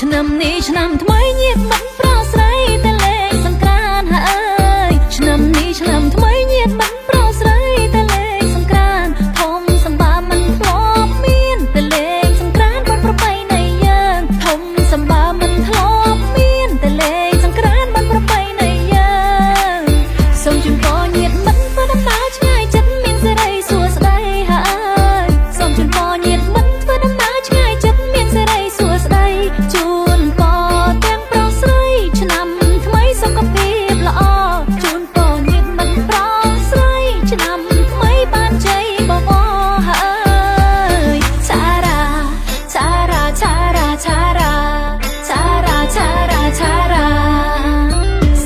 ឆ្នាំនេះឆ្នាំថ្មីញាតិមិត្តប្រុសស្រីតែលេងសង្ក្រាន្តហើយឆ្នាំនេះឆ្នាំថ្មីញាតិមិត្តប្រុសស្រីតែលេងសង្ក្រាន្តធំសម្បាមិនធ្លាប់មានតែលេងសង្ក្រាន្តបានប្រពៃណីយើងធំសម្បាមិនធ្លាប់មានតែលេងសង្ក្រាន្តបានប្រពៃណីយើងសូមជូនពរញាតិមិត្តធ្វើដំណើរឆ្ងាយចិត្តមានសេរីសួស្តីហើយសូមជូនពរញាតិមិត្តធ្វើដំណើរឆ្ងាយចិត្តមានសេរីសួស្តីជូនពរទាំងប្រុសស្រីឆ្នាំថ្មីសុខភាពល្អជូនពរញាតិមិត្តប្រុសស្រីឆ្នាំថ្មីបានជ័យបវរហើយឆារ៉ាឆារ៉ាឆារ៉ាឆារ៉ាឆារ៉ាឆារ៉ាឆារ៉ា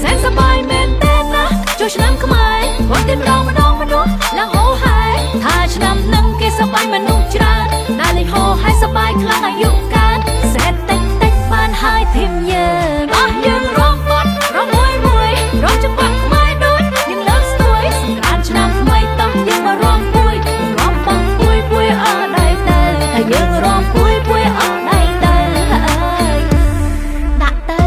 សែនសប្បាយមែនទេណាចូលឆ្នាំខ្មែរวันទីម្ដងម្ដងមនុស្សឡើងហោហើយថាឆ្នាំនឹងគេសប្បាយមនុស្សច្រើនណាលេងហោហើយសប្បាយខ្លាំងអាយុកាលសេតតិចតិចបានហើយធីមយើងអស់យើងរងបាត់រងមួយមួយរងចំបាក់ខ្មែរដូចយើងលើកស្ទួយសង្ក្រានឆ្នាំថ្មីតោះយើងមករងពួយរងបងពួយពួយអស់ដៃទៅហើយយើងរងពួយពួយអស់ដៃទៅហើយដាក់ទៅ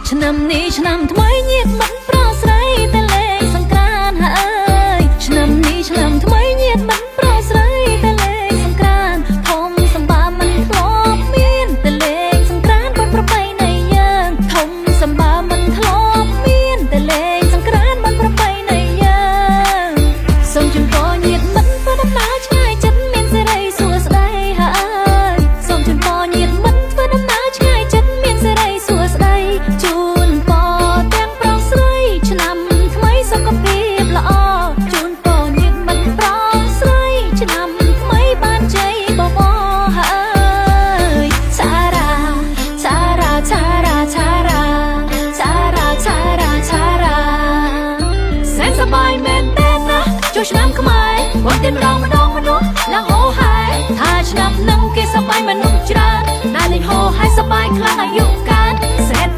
ឆ្នាំនេះឆ្នាំថ្មីញាតិមិត្តប្រុសស្រីតែលេងសង្ក្រាន្តហើយឆ្នាំនេះឆ្នាំថ្មីញាតិមិត្តប្រុសស្រីតែលេងសង្ក្រាន្តធំសម្បាមិនធ្លាប់មានតែលេងសង្ក្រាន្តបានប្រពៃណីយើងធំសម្បាមិនធ្លាប់មានតែលេងសង្ក្រាន្តបានប្រពៃណីយើងសូមជូនពរញាតិមិត្តធ្វើដំណើរឆ្ងាយចិត្តមានសេរីសួស្តីហើយសូមជូនពរញាតិមិត្តធ្វើដំណើរឆ្ងាយចិត្តមានសេរីសួស្តីជូនពរទាំងប្រុសស្រីឆ្នាំថ្មីសុខភាពល្អជូនពរញាតិមិត្តប្រុសស្រីឆ្នាំថ្មីបានជ័យបវរហើយឆារ៉ាឆារ៉ាឆារ៉ាឆារ៉ាឆារ៉ាឆារ៉ាឆារ៉ាសែនសប្បាយមែនទេណាចូលឆ្នាំខ្មែរวันទីម្ដងម្ដងមនុស្សឡើងហោហើយថាឆ្នាំនឹងគេសប្បាយមនុស្សច្រើនណាលេងហោហើយសប្បាយខ្លាំងអាយុកាលសេត